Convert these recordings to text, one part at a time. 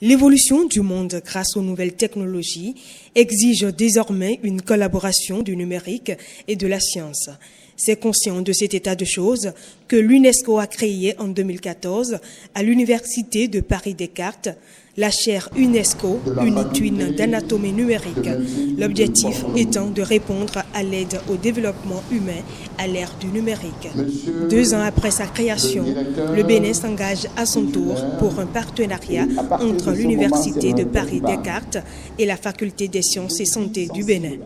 L'évolution du monde grâce aux nouvelles technologies exige désormais une collaboration du numérique et de la science. C'est conscient de cet état de choses que l'UNESCO a créé en 2014 à l'Université de Paris-Descartes la chaire UNESCO, une étude d'anatomie numérique. L'objectif étant de répondre à l'aide au développement humain à l'ère du numérique. 2 ans après sa création, le Bénin s'engage à son tour pour un partenariat entre l'Université de Paris-Descartes et la Faculté des sciences et santé du Bénin.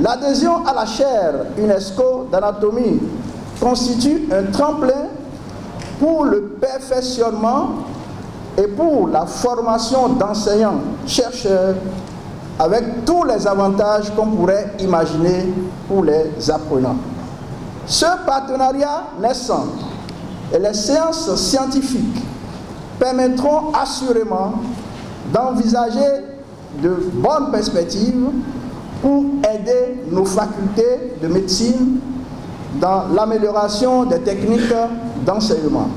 L'adhésion à la chaire UNESCO d'anatomie constitue un tremplin pour le perfectionnement et pour la formation d'enseignants, chercheurs, avec tous les avantages qu'on pourrait imaginer pour les apprenants. Ce partenariat naissant et les séances scientifiques permettront assurément d'envisager de bonnes perspectives pour aider nos facultés de médecine dans l'amélioration des techniques d'enseignement.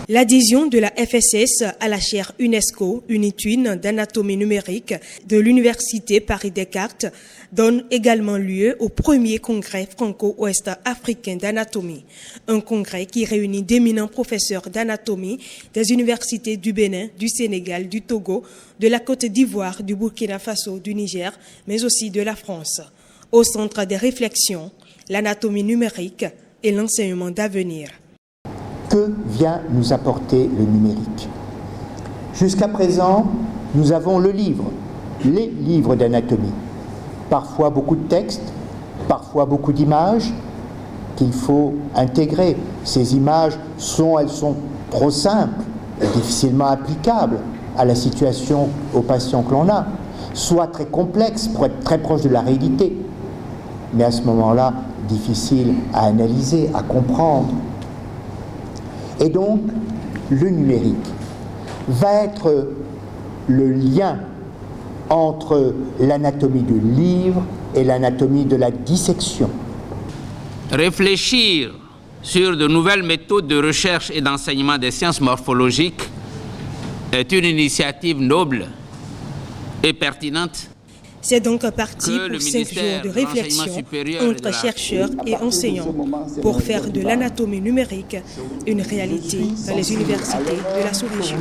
L'adhésion de la FSS à la chaire UNESCO, une étude d'anatomie numérique de l'Université Paris-Descartes, donne également lieu au premier congrès franco-ouest africain d'anatomie. Un congrès qui réunit d'éminents professeurs d'anatomie des universités du Bénin, du Sénégal, du Togo, de la Côte d'Ivoire, du Burkina Faso, du Niger, mais aussi de la France. Au centre des réflexions, l'anatomie numérique et l'enseignement d'avenir. Que vient nous apporter le numérique? Jusqu'à présent, nous avons le livre, les livres d'anatomie. Parfois beaucoup de textes, parfois beaucoup d'images qu'il faut intégrer. Ces images elles sont trop simples et difficilement applicables à la situation, aux patients que l'on a, soit très complexes pour être très proches de la réalité, mais à ce moment-là, difficiles à analyser, à comprendre. Et donc, le numérique va être le lien entre l'anatomie du livre et l'anatomie de la dissection. Réfléchir sur de nouvelles méthodes de recherche et d'enseignement des sciences morphologiques est une initiative noble et pertinente. C'est donc parti pour 5 jours de réflexion entre chercheurs et enseignants pour faire de l'anatomie numérique une réalité dans les universités de la sous-région.